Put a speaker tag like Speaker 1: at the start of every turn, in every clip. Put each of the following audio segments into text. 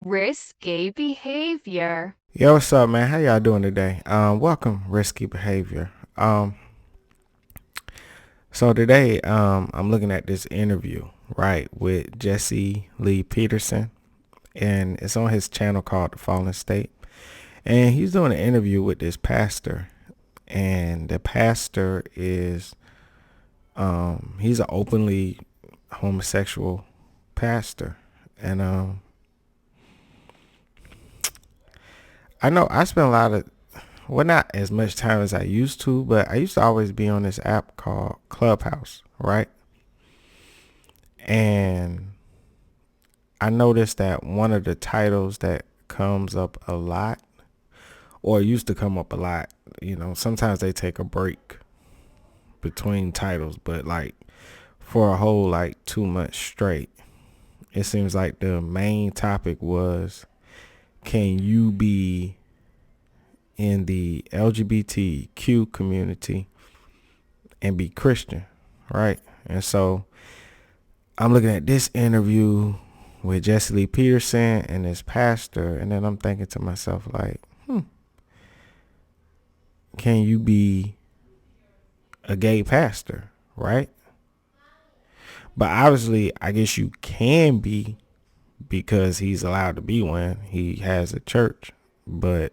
Speaker 1: Risky behavior.
Speaker 2: Yo, what's up, man? How y'all doing today? Welcome, Risky Behavior. So today, I'm looking at this interview, right, with Jesse Lee Peterson, and it's on his channel called The Fallen State, and he's doing an interview with this pastor, and the pastor is, he's an openly homosexual pastor, and I know I spent a lot of well, not as much time as I used to, but I used to always be on this app called Clubhouse, right? And I noticed that one of the titles that comes up a lot, or used to come up a lot, sometimes they take a break between titles, but like for a whole like 2 months straight, it seems like the main topic was, can you be in the LGBTQ community and be Christian, right? And so I'm looking at this interview with Jesse Lee Peterson and this pastor, and then I'm thinking to myself, like, can you be a gay pastor, right? But obviously, I guess you can be because he's allowed to be one. He has a church. But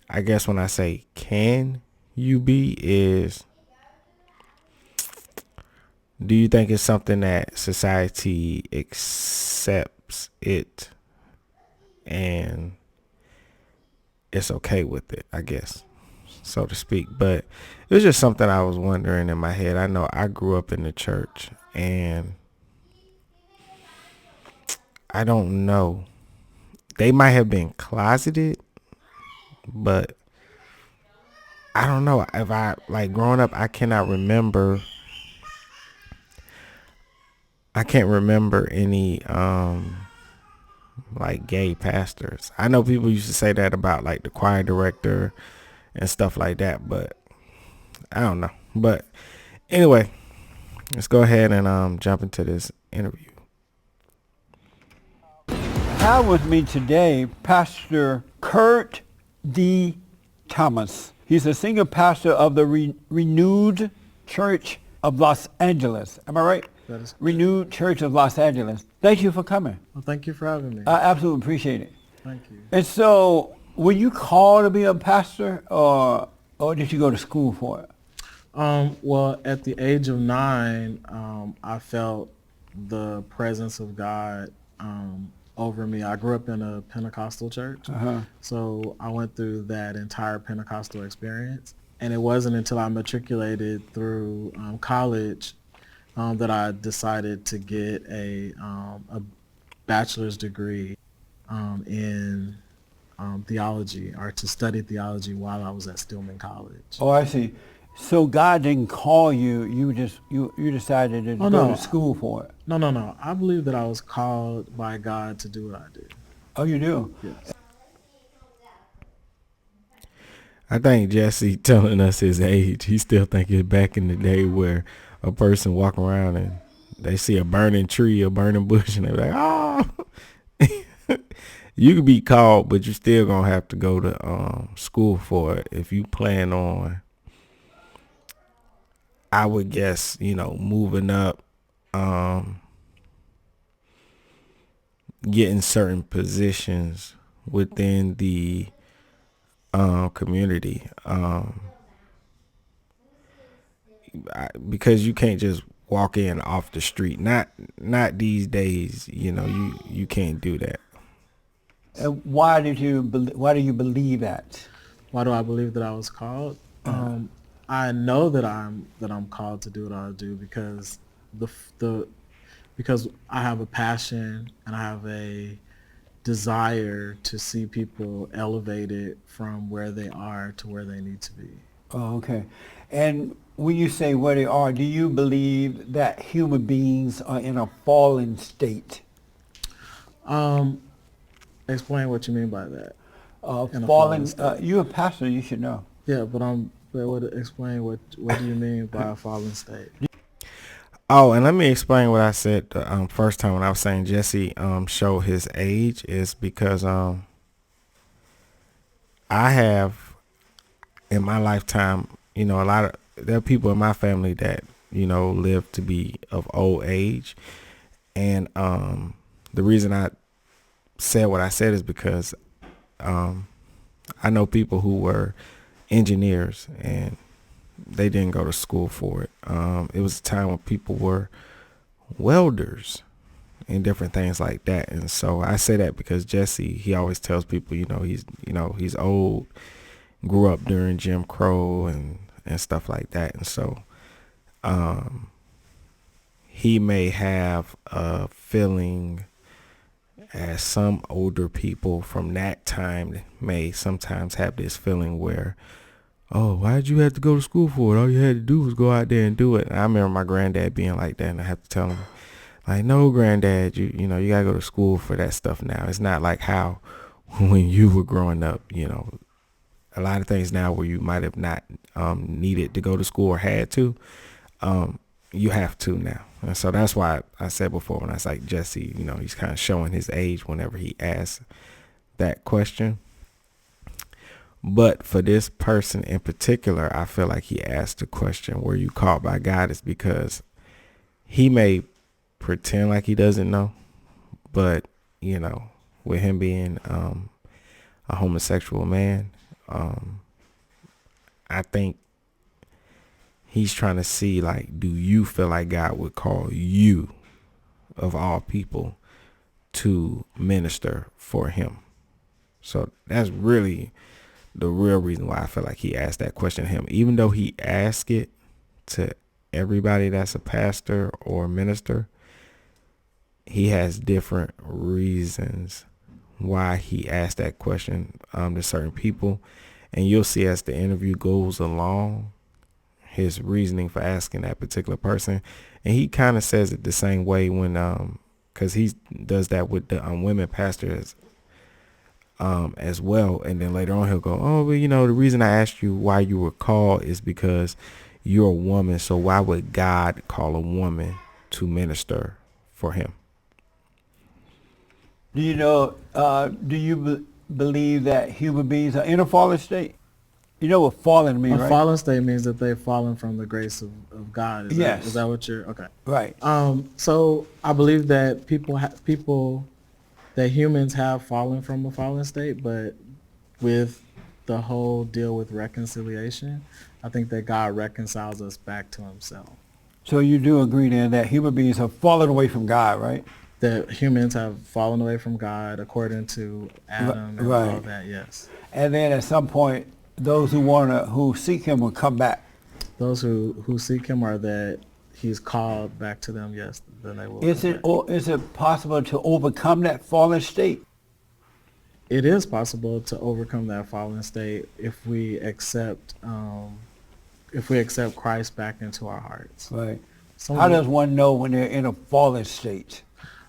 Speaker 2: I guess when I say can you be is, do you think it's something that society accepts it and it's okay with it, I guess, so to speak? But it was just something I was wondering in my head. I know I grew up in the church, and I don't know. They might have been closeted, but I don't know. If I, like, growing up, I can't remember any like gay pastors. I know people used to say that about like the choir director and stuff like that, but I don't know. But anyway, let's go ahead and jump into this interview.
Speaker 3: Have with me today Pastor Kurt D. Thomas. He's a senior pastor of the Renewed Church of Los Angeles. Am I right?
Speaker 4: That is.
Speaker 3: Renewed Church of Los Angeles. Thank you for coming.
Speaker 4: Well, thank you for having me.
Speaker 3: I absolutely appreciate it.
Speaker 4: Thank you.
Speaker 3: And so, were you called to be a pastor, or did you go to school for it?
Speaker 4: Well, at the age of 9, I felt the presence of God over me. I grew up in a Pentecostal church, so I went through that entire Pentecostal experience. And it wasn't until I matriculated through college that I decided to get a bachelor's degree in theology, or to study theology while I was at Stillman College.
Speaker 3: Oh, I see. So God didn't call you. You just you decided to go to school for it.
Speaker 4: No. I believe that I was called by God to do what I do.
Speaker 3: Oh, you do?
Speaker 4: Yes.
Speaker 2: I think Jesse telling us his age, he still think it's back in the day where a person walk around and they see a burning tree, a burning bush, and they're like, oh. You could be called, but you still gonna have to go to school for it if you plan on, I would guess, moving up, getting certain positions within the community, because you can't just walk in off the street. Not these days. You can't do that.
Speaker 3: Why do you believe that?
Speaker 4: Why do I believe that I was called? I know that I'm called to do what I do because because I have a passion and I have a desire to see people elevated from where they are to where they need to be.
Speaker 3: Oh, okay. And when you say where they are, do you believe that human beings are in a fallen state?
Speaker 4: Explain what you mean by that. In a
Speaker 3: Fallen.
Speaker 4: state.
Speaker 3: You're a pastor. You should know.
Speaker 4: Yeah, but explain what do you mean by a fallen state?
Speaker 2: Oh, and let me explain what I said the first time when I was saying Jesse show his age is because I have in my lifetime, a lot of there are people in my family that live to be of old age, and the reason I said what I said is because I know people who were engineers and they didn't go to school for it. It was a time when people were welders and different things like that. And so I say that because Jesse, he always tells people, he's old, grew up during Jim Crow and stuff like that. And so he may have a feeling as some older people from that time may sometimes have this feeling where, oh, why'd you have to go to school for it? All you had to do was go out there and do it. And I remember my granddad being like that, and I have to tell him, like, no, granddad, you gotta go to school for that stuff now. It's not like how when you were growing up, a lot of things now where you might have not needed to go to school or had to, you have to now. And so that's why I said before when I was like Jesse, he's kind of showing his age whenever he asks that question. But for this person in particular, I feel like he asked the question, were you called by God? Is because he may pretend like he doesn't know, but with him being a homosexual man, I think he's trying to see, like, do you feel like God would call you, of all people, to minister for him? So that's really the real reason why I feel like he asked that question to him. Even though he asked it to everybody that's a pastor or minister, he has different reasons why he asked that question to certain people. And you'll see as the interview goes along, his reasoning for asking that particular person. And he kind of says it the same way when, because he does that with the women pastors as well. And then later on he'll go, oh, well, the reason I asked you why you were called is because you're a woman. So why would God call a woman to minister for him?
Speaker 3: Do you believe that human beings are in a fallen state? You know what fallen means,
Speaker 4: A
Speaker 3: right?
Speaker 4: fallen state means that they've fallen from the grace of God.
Speaker 3: Yes.
Speaker 4: Is that what you're, okay.
Speaker 3: Right.
Speaker 4: So I believe that that humans have fallen from a fallen state, but with the whole deal with reconciliation, I think that God reconciles us back to himself.
Speaker 3: So you do agree then that human beings have fallen away from God, right?
Speaker 4: That humans have fallen away from God according to Adam and
Speaker 3: Right.
Speaker 4: all that, yes.
Speaker 3: And then at some point, those who seek him will come back.
Speaker 4: Those who seek him are that he's called back to them, yes, then they will.
Speaker 3: Is it possible to overcome that fallen state?
Speaker 4: It is possible to overcome that fallen state if we accept Christ back into our hearts.
Speaker 3: Right. How does one know when they're in a fallen state?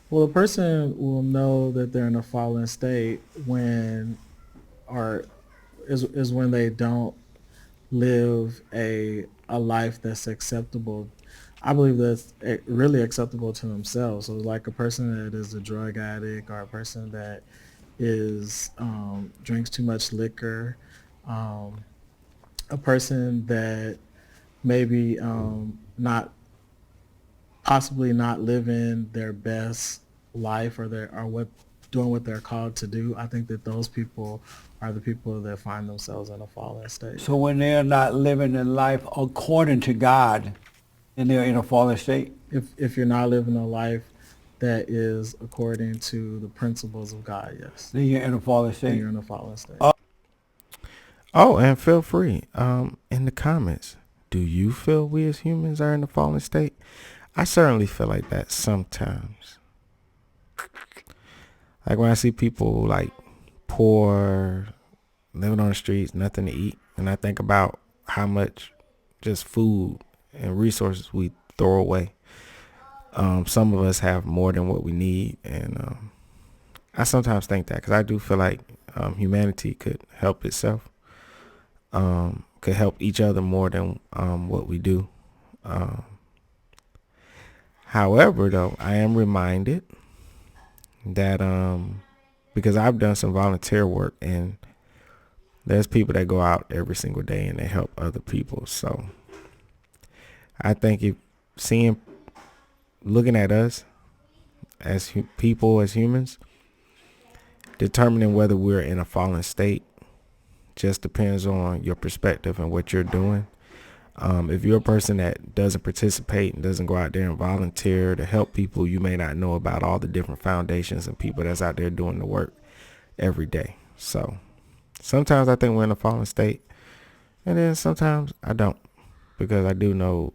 Speaker 4: Well, a person will know that they're in a fallen state when they don't live a life that's acceptable. I believe that's really acceptable to themselves. So like a person that is a drug addict or a person that is drinks too much liquor, a person that maybe not living their best life or doing what they're called to do. I think that those people are the people that find themselves in a fallen state.
Speaker 3: So when they're not living their life according to God, then they're in a fallen state?
Speaker 4: If you're not living a life that is according to the principles of God, yes.
Speaker 3: Then you're in a fallen state?
Speaker 4: Then you're in a fallen state.
Speaker 2: Oh, and feel free in the comments. Do you feel we as humans are in a fallen state? I certainly feel like that sometimes. Like when I see people like poor, living on the streets, nothing to eat, and I think about how much just food and resources we throw away. Some of us have more than what we need, and I sometimes think that because I do feel like humanity could help itself, could help each other more than what we do. However, though, I am reminded that because I've done some volunteer work, and there's people that go out every single day and they help other people. So I think looking at us as people, as humans, determining whether we're in a fallen state just depends on your perspective and what you're doing. If you're a person that doesn't participate and doesn't go out there and volunteer to help people, you may not know about all the different foundations and people that's out there doing the work every day. So sometimes I think we're in a fallen state, and then sometimes I don't, because I do know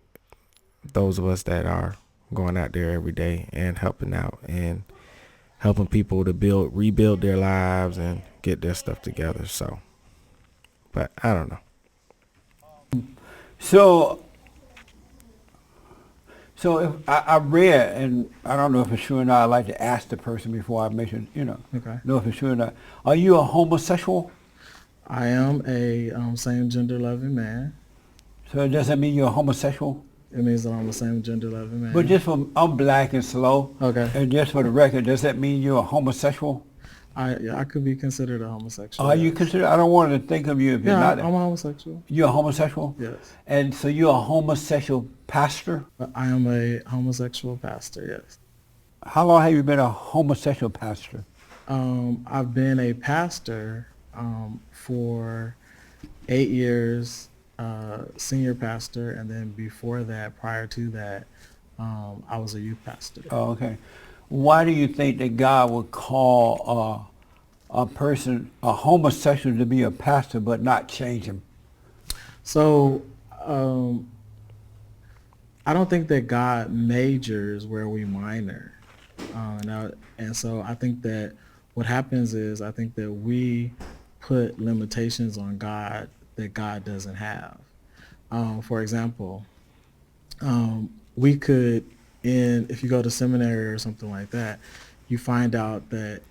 Speaker 2: those of us that are going out there every day and helping out and helping people to rebuild their lives and get their stuff together. So, but I don't know.
Speaker 3: So if I read, and I don't know if it's true or not, I like to ask the person before I mention,
Speaker 4: Okay.
Speaker 3: know if it's true or not. Are you a homosexual?
Speaker 4: I am a same gender loving man.
Speaker 3: So does that mean you're a homosexual?
Speaker 4: It means that I'm a same gender loving man.
Speaker 3: But I'm black and slow.
Speaker 4: Okay.
Speaker 3: And just for the record, does that mean you're a homosexual?
Speaker 4: I could be considered a homosexual.
Speaker 3: Are you considered? I don't want to think of you if you're not.
Speaker 4: I'm a homosexual.
Speaker 3: You're a homosexual?
Speaker 4: Yes.
Speaker 3: And so you're a homosexual pastor?
Speaker 4: I am a homosexual pastor, yes.
Speaker 3: How long have you been a homosexual pastor?
Speaker 4: I've been a pastor for 8 years, senior pastor, and then before that, prior to that, I was a youth pastor.
Speaker 3: Oh, okay. Why do you think that God would call a person, a homosexual, to be a pastor but not change him?
Speaker 4: So I don't think that God majors where we minor. And so I think that what happens is I think that we put limitations on God that God doesn't have. For example, we could, if you go to seminary or something like that, you find out that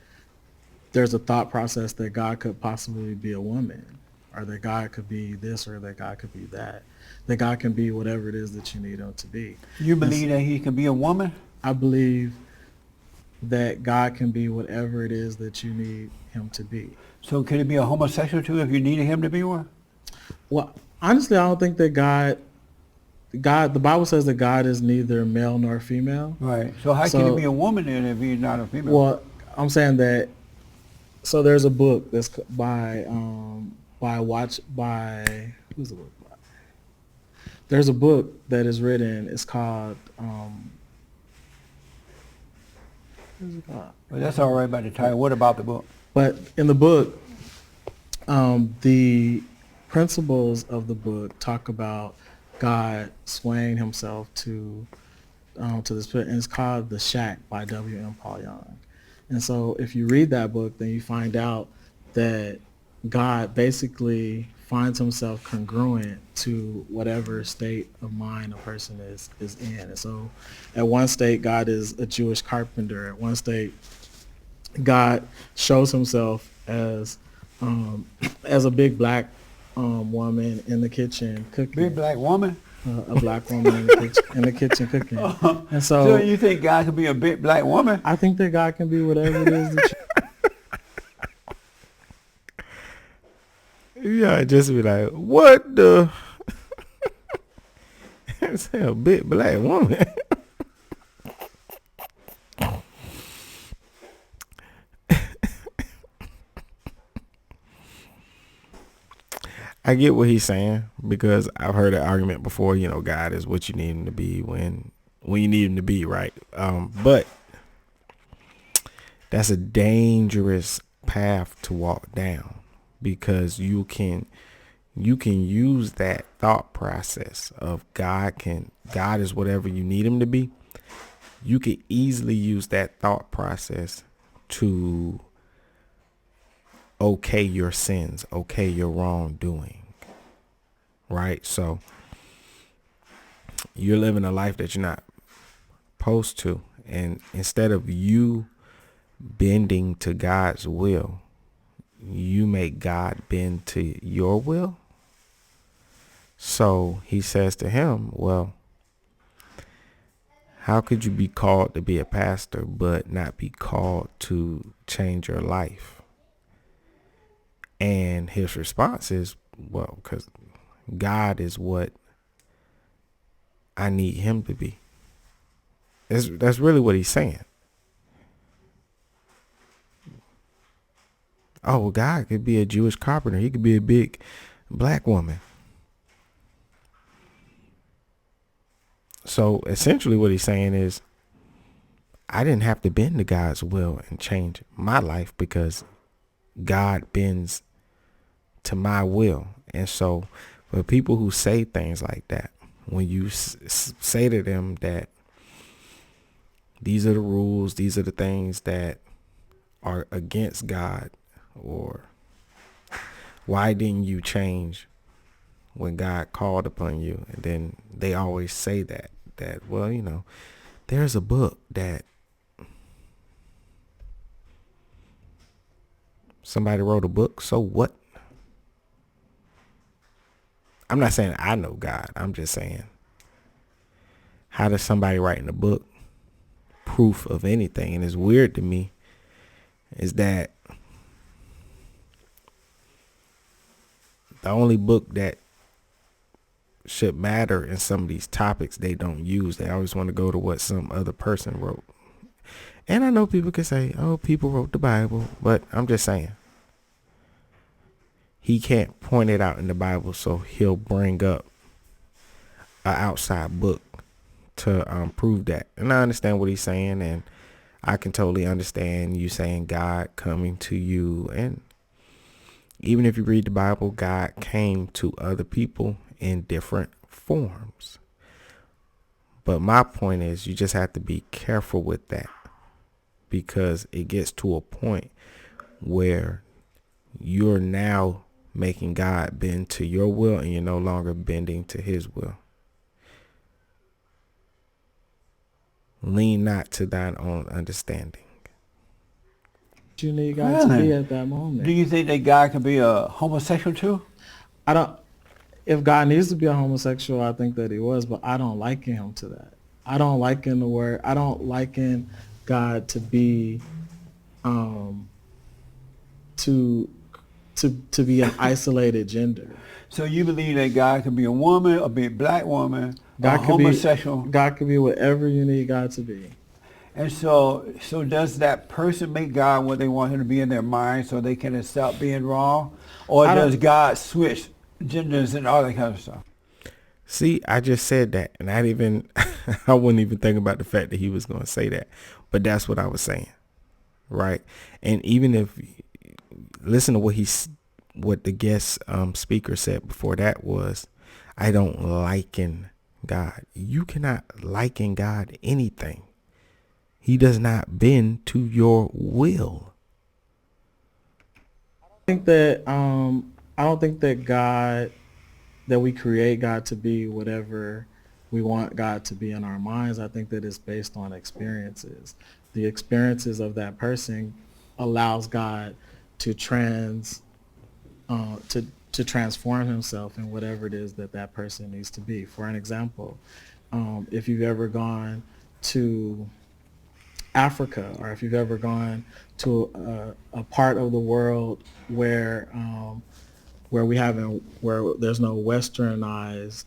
Speaker 4: there's a thought process that God could possibly be a woman, or that God could be this, or that God could be that God can be whatever it is that you need him to be.
Speaker 3: You believe that he can be a woman?
Speaker 4: I believe that God can be whatever it is that you need him to be.
Speaker 3: So could he be a homosexual too if you needed him to be one?
Speaker 4: Well, honestly, I don't think that God, the Bible says that God is neither male nor female.
Speaker 3: Right. So how can he be a woman then if he's not a female?
Speaker 4: Well, I'm saying that, so there's a book that's by who's the book by? There's a book that is written, it's called, what is it called?
Speaker 3: Well, that's all right about the title. What about the book?
Speaker 4: But in the book, the principles of the book talk about God swaying himself to this, and it's called The Shack by W.M. Paul Young. And so if you read that book, then you find out that God basically finds himself congruent to whatever state of mind a person is in. And so at one state, God is a Jewish carpenter. At one state, God shows himself as a big black woman in the kitchen cooking.
Speaker 3: Big black woman?
Speaker 4: A black woman in the kitchen cooking. And
Speaker 3: So you think God could be a big black woman?
Speaker 4: I think that God can be whatever it is that
Speaker 2: Yeah, just be like, what the? It's a big black woman. I get what he's saying, because I've heard that argument before. God is what you need him to be when you need him to be, right? But that's a dangerous path to walk down, because you can use that thought process of God is whatever you need him to be. You could easily use that thought process to okay your sins, okay your wrongdoing, right? So you're living a life that you're not supposed to, and instead of you bending to God's will, you make God bend to your will. So he says to him, well, How could you be called to be a pastor but not be called to change your life? And his response is, well, because God is what I need him to be. That's really what he's saying. Oh, well, God could be a Jewish carpenter. He could be a big black woman. So essentially what he's saying is, I didn't have to bend to God's will and change my life because God bends to my will. And so for people who say things like that, when you say to them that these are the rules, these are the things that are against God, or why didn't you change when God called upon you? And then they always say that, well, there's a book that somebody wrote a book. So what? I'm not saying I know God. I'm just saying, how does somebody writing a book proof of anything? And it's weird to me is that the only book that should matter in some of these topics they don't use. They always want to go to what some other person wrote. And I know people can say, oh, people wrote the Bible, but I'm just saying, he can't point it out in the Bible, so he'll bring up an outside book to prove that. And I understand what he's saying, and I can totally understand you saying God coming to you. And even if you read the Bible, God came to other people in different forms. But my point is, you just have to be careful with that, because it gets to a point where you're now making God bend to your will and you're no longer bending to his will. Lean not to thine own understanding.
Speaker 4: You need God to be at that moment.
Speaker 3: Do you think that God can be a homosexual too?
Speaker 4: I don't. If God needs to be a homosexual, I think that he was, but I don't liken him to that. I don't liken the word. I don't liken God to be, to be an isolated gender.
Speaker 3: So you believe that God can be a woman, or be a black woman,
Speaker 4: God
Speaker 3: or
Speaker 4: could
Speaker 3: homosexual?
Speaker 4: God could be whatever you need God to be.
Speaker 3: And so does that person make God what they want him to be in their mind so they can accept being wrong? Or does God switch genders and all that kind of stuff?
Speaker 2: See, I just said that, and I wouldn't even think about the fact that he was going to say that, but that's what I was saying, right? And even if, listen to what the guest speaker said before that was, I don't liken God. You cannot liken God anything. He does not bend to your will.
Speaker 4: I don't think that God, that we create God to be whatever we want God to be in our minds. I think that it's based on experiences. The experiences of that person allows God to transform himself in whatever it is that person needs to be. For an example, if you've ever gone to Africa, or if you've ever gone to a part of the world where there's no westernized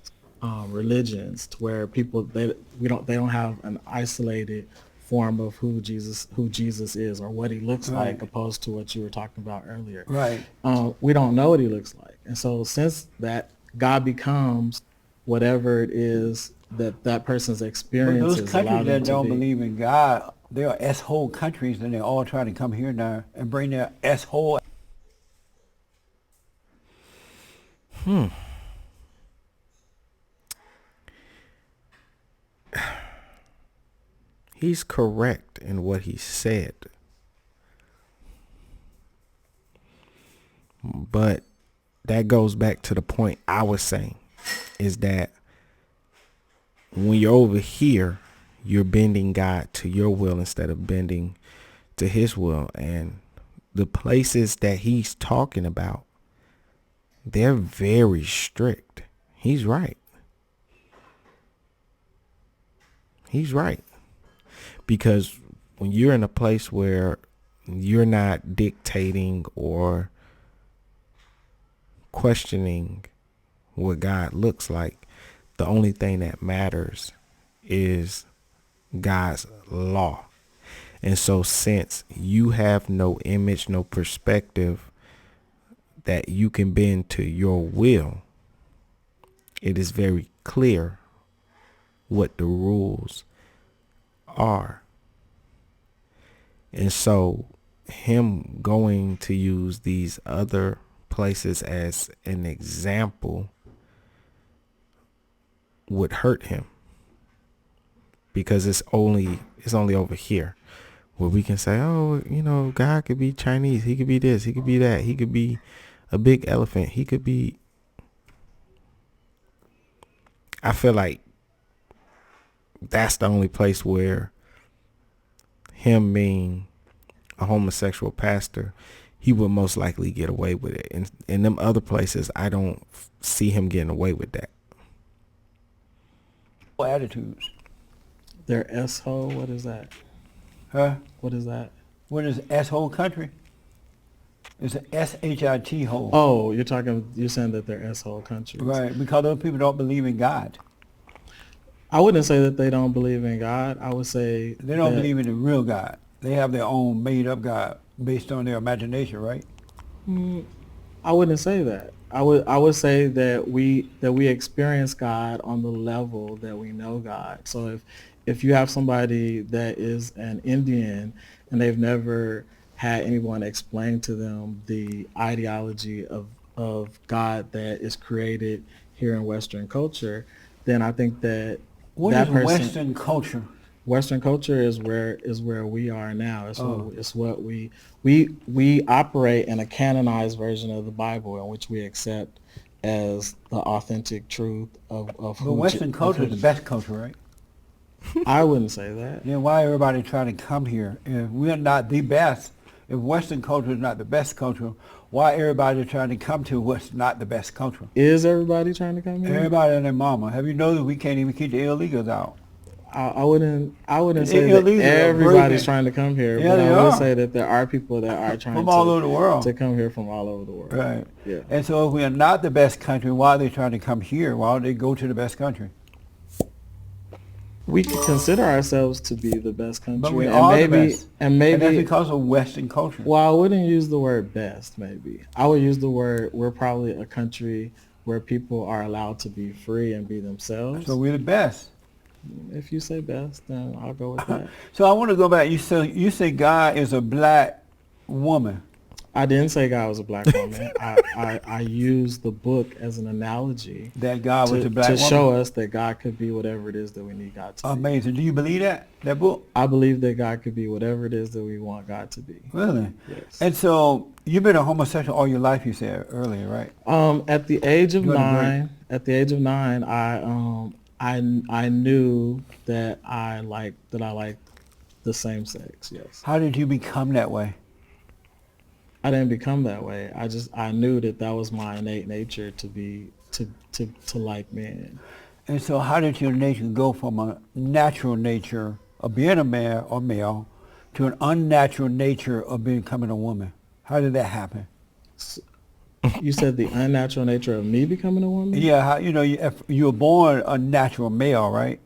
Speaker 4: religions, to where people they don't have an isolated form of who Jesus is or what he looks like, opposed to what you were talking about earlier.
Speaker 3: Right.
Speaker 4: We don't know what he looks like, and so since that, God becomes whatever it is that person's experiences.
Speaker 3: But those countries that don't
Speaker 4: be.
Speaker 3: believe in God, they are S-hole countries, and they're all trying to come here now and bring their S-hole.
Speaker 2: He's correct in what he said. But that goes back to the point I was saying, is that when you're over here, you're bending God to your will instead of bending to his will. And the places that he's talking about, they're very strict. He's right. He's right. Because when you're in a place where you're not dictating or questioning what God looks like, the only thing that matters is God's law. And so since you have no image, no perspective that you can bend to your will, it is very clear what the rules are. And so him going to use these other places as an example would hurt him, because it's only over here where we can say, oh, God could be Chinese, he could be this, he could be that, he could be a big elephant, he could be. I feel like that's the only place where him being a homosexual pastor, he would most likely get away with it. And in them other places, I don't see him getting away with that.
Speaker 3: Attitudes.
Speaker 4: Their S-hole, what is that?
Speaker 3: Huh?
Speaker 4: What is that?
Speaker 3: What is S-hole country? It's an S-H-I-T hole.
Speaker 4: Oh, you're saying that they're S-hole countries.
Speaker 3: Right, because those people don't believe in God.
Speaker 4: I wouldn't say that they don't believe in God. I would say
Speaker 3: they don't believe in the real God. They have their own made-up God based on their imagination, right?
Speaker 4: I wouldn't say that. I would say that we experience God on the level that we know God. So if you have somebody that is an Indian and they've never had anyone explain to them the ideology of God that is created here in Western culture, then I think that
Speaker 3: what
Speaker 4: that
Speaker 3: is
Speaker 4: person,
Speaker 3: Western culture?
Speaker 4: Western culture is where we are now. It's what we operate in a canonized version of the Bible, in which we accept as the authentic truth of
Speaker 3: who. But Western culture is the best culture, right?
Speaker 4: I wouldn't say that.
Speaker 3: Then why everybody trying to come here? If we're not the best, if Western culture is not the best culture, why everybody trying to come to what's not the best culture?
Speaker 4: Is everybody trying to come here?
Speaker 3: Everybody and their mama. Have you noticed we can't even keep the illegals out?
Speaker 4: I wouldn't say that everybody's trying to come here,
Speaker 3: yeah,
Speaker 4: but I would
Speaker 3: are.
Speaker 4: say that there are people that are trying
Speaker 3: from all over the world
Speaker 4: to come here from all over the world.
Speaker 3: Right.
Speaker 4: Yeah.
Speaker 3: And so if we are not the best country, why are they trying to come here? Why don't they go to the best country?
Speaker 4: We could consider ourselves to be the best country,
Speaker 3: but we are the best. And that's because of Western culture.
Speaker 4: Well, I wouldn't use the word best. Maybe I would use the word we're probably a country where people are allowed to be free and be themselves.
Speaker 3: So we're the best.
Speaker 4: If you say best, then I'll go with that.
Speaker 3: So I want to go back. You say God is a black woman.
Speaker 4: I didn't say God was a black woman. I used the book as an analogy
Speaker 3: that God was a black woman,
Speaker 4: to show us that God could be whatever it is that we need God to be.
Speaker 3: Amazing. Do you believe that book?
Speaker 4: I believe that God could be whatever it is that we want God to be.
Speaker 3: Really?
Speaker 4: Yes.
Speaker 3: And so you've been a homosexual all your life, you said earlier, right?
Speaker 4: At the age of 9, I knew that I liked the same sex. Yes.
Speaker 3: How did you become that way?
Speaker 4: I didn't become that way. I knew that was my innate nature to like men.
Speaker 3: And so how did your nature go from a natural nature of being a man or male to an unnatural nature of becoming a woman? How did that happen?
Speaker 4: You said the unnatural nature of me becoming a woman?
Speaker 3: Yeah, if you were born a natural male, right?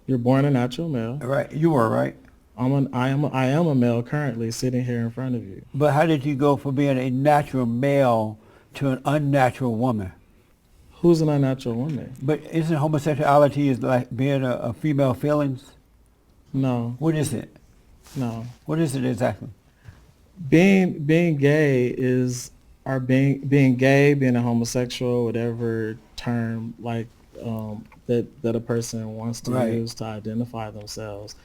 Speaker 4: You're born a natural male.
Speaker 3: Right, you were, right?
Speaker 4: I am a male currently sitting here in front of you.
Speaker 3: But how did you go from being a natural male to an unnatural woman?
Speaker 4: Who's an unnatural woman?
Speaker 3: But isn't homosexuality is like being a female feelings?
Speaker 4: No.
Speaker 3: What is it?
Speaker 4: No.
Speaker 3: What is it exactly?
Speaker 4: Being gay is, or being gay, being a homosexual, whatever term that a person wants to use to identify themselves.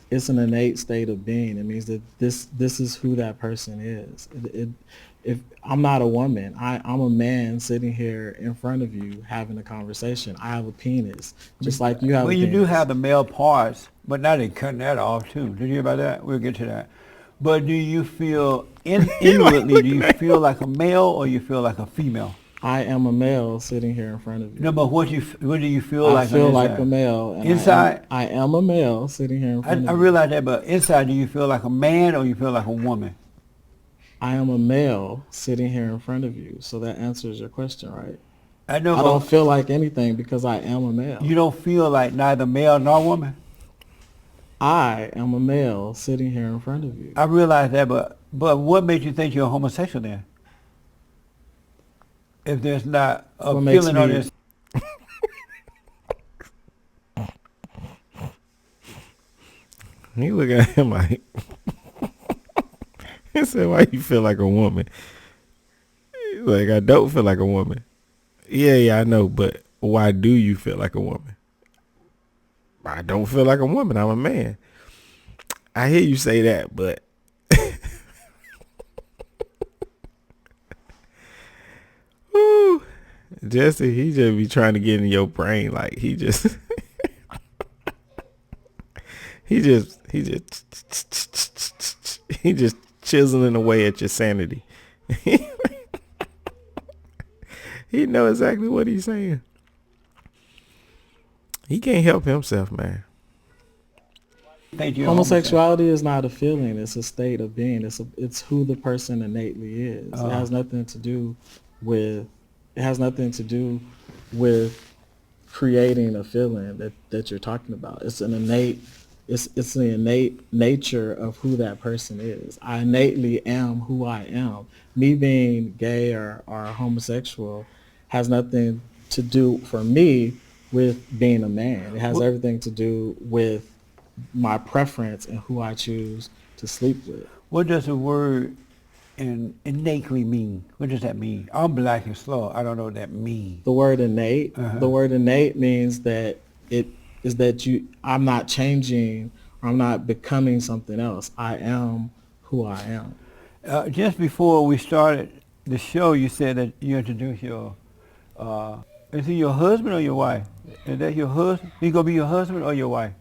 Speaker 4: It's an innate state of being. It means that this is who that person is. If I'm not a woman, I'm a man sitting here in front of you having a conversation. I have a penis, just like you have.
Speaker 3: Well,
Speaker 4: a
Speaker 3: you
Speaker 4: penis.
Speaker 3: do have the male parts, but now they're cutting that off too. Did you hear about that? We'll get to that. But do you feel inwardly? Do you feel like a male or you feel like a female?
Speaker 4: I am a male sitting here in front of you.
Speaker 3: No, but what do you feel
Speaker 4: I
Speaker 3: like?
Speaker 4: feel
Speaker 3: on
Speaker 4: like
Speaker 3: inside?
Speaker 4: a male. And
Speaker 3: Inside?
Speaker 4: I am a male sitting here in front
Speaker 3: I
Speaker 4: of you.
Speaker 3: realize that, but inside, do you feel like a man or you feel like a woman?
Speaker 4: I am a male sitting here in front of you. So that answers your question, right?
Speaker 3: I know.
Speaker 4: I don't feel like anything because I am a male.
Speaker 3: You don't feel like neither male nor woman?
Speaker 4: I am a male sitting here in front of you.
Speaker 3: I realize that, but what makes you think you're a homosexual then? If there's not a
Speaker 4: What makes
Speaker 3: feeling on
Speaker 4: me-
Speaker 3: this.
Speaker 2: You look at him like, he said, why you feel like a woman? He's like, I don't feel like a woman. Yeah, I know, but why do you feel like a woman? I don't feel like a woman. I'm a man. I hear you say that, but Woo. Jesse, he just be trying to get in your brain. Like he just he just chiseling away at your sanity. He know exactly what he's saying. He can't help himself, man.
Speaker 3: Think you're
Speaker 4: Homosexuality is not a feeling; it's a state of being. It's who the person innately is.
Speaker 3: Uh-huh.
Speaker 4: It has nothing to do with. It has nothing to do with creating a feeling that you're talking about. It's an innate. It's the innate nature of who that person is. I innately am who I am. Me being gay or homosexual has nothing to do for me with being a man. It has everything to do with my preference and who I choose to sleep with.
Speaker 3: What does the word innately mean? What does that mean? I'm black and slow. I don't know what that means.
Speaker 4: The word innate,
Speaker 3: Uh-huh.
Speaker 4: the word innate means that it is that I'm not changing or I'm not becoming something else. I am who I am.
Speaker 3: Just before we started the show, you said that you introduced your, is he your husband or your wife? Is that your husband? He gonna be your husband or your wife?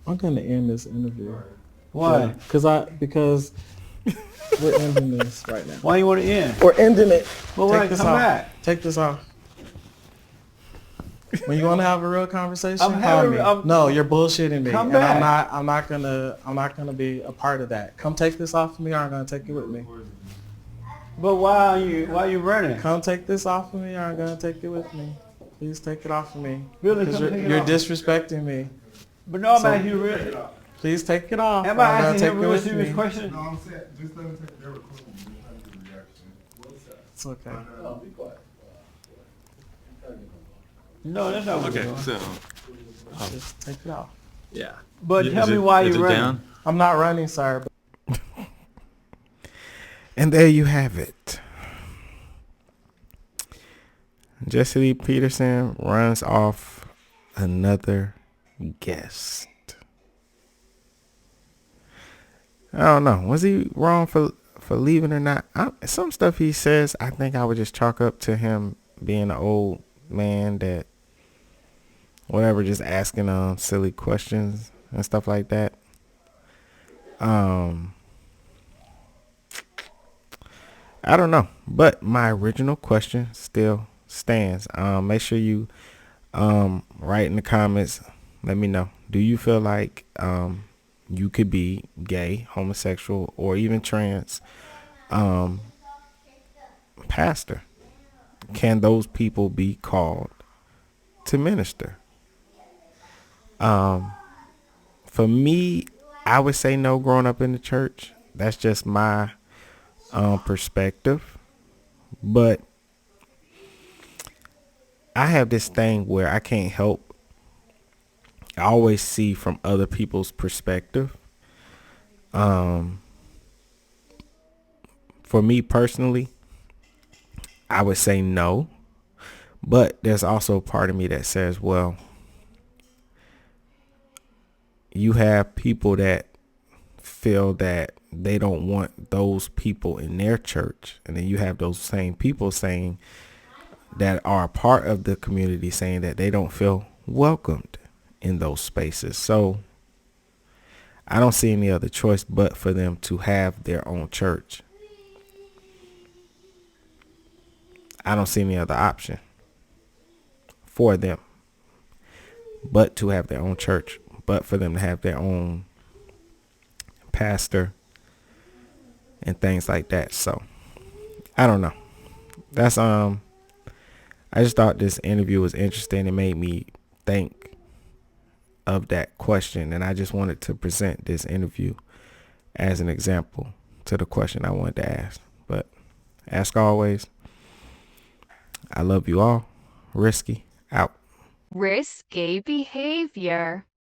Speaker 4: I'm going to end this interview.
Speaker 3: Why?
Speaker 4: Because we're ending this right now.
Speaker 3: Why you want to end?
Speaker 4: We're ending it.
Speaker 3: Well, why
Speaker 4: this
Speaker 3: come
Speaker 4: off.
Speaker 3: back?
Speaker 4: Take this off. When you want to have a real conversation,
Speaker 3: I'm
Speaker 4: call
Speaker 3: having-
Speaker 4: me.
Speaker 3: I'm-
Speaker 4: No, you're bullshitting me,
Speaker 3: Come
Speaker 4: and
Speaker 3: back.
Speaker 4: I'm not gonna be a part of that. Come take this off of me, or I'm gonna take it with me.
Speaker 3: But why are you running?
Speaker 4: Come take this off of me, or I'm gonna take it with me. Please take it off of me.
Speaker 3: Really,
Speaker 4: Because
Speaker 3: come take it
Speaker 4: you're
Speaker 3: off.
Speaker 4: disrespecting me.
Speaker 3: But no, I'm
Speaker 4: So-
Speaker 3: asking you really.
Speaker 4: Please take it off.
Speaker 3: Am
Speaker 4: or
Speaker 3: I
Speaker 4: I'm gonna
Speaker 3: asking
Speaker 4: take
Speaker 3: him
Speaker 4: it
Speaker 3: real
Speaker 4: with
Speaker 3: serious
Speaker 4: me.
Speaker 3: question?
Speaker 5: No, I'm saying, just let him take their recording. Just trying to get a reaction.
Speaker 4: It's okay.
Speaker 3: No, that's not what
Speaker 6: Okay,
Speaker 3: we're doing.
Speaker 6: so
Speaker 4: Just take it off.
Speaker 6: yeah.
Speaker 3: But
Speaker 6: Is
Speaker 3: tell me
Speaker 6: it-
Speaker 3: why
Speaker 6: is
Speaker 3: you
Speaker 6: it
Speaker 3: running.
Speaker 6: down?
Speaker 4: I'm not running, sir. But
Speaker 2: And there you have it. Jesse Peterson runs off another guest. I don't know. Was he wrong for leaving or not? Some stuff he says, I think I would just chalk up to him being an old man that, whatever, just asking silly questions and stuff like that. I don't know, but my original question still stands. Make sure you write in the comments. Let me know. Do you feel like you could be gay, homosexual, or even trans pastor? Can those people be called to minister? For me, I would say no. Growing up in the church, that's just my perspective. But I have this thing where I can't help. I always see from other people's perspective. For me personally, I would say no. But there's also a part of me that says, well, you have people that feel that they don't want those people in their church. And then you have those same people saying that are a part of the community saying that they don't feel welcomed in those spaces. So I don't see any other choice but for them to have their own church. I don't see any other option for them but to have their own church, but for them to have their own pastor and things like that. So I don't know. That's I just thought this interview was interesting. It made me think of that question, and I just wanted to present this interview as an example to the question I wanted to ask. But as always, I love you all. Risky out.
Speaker 1: Risky behavior.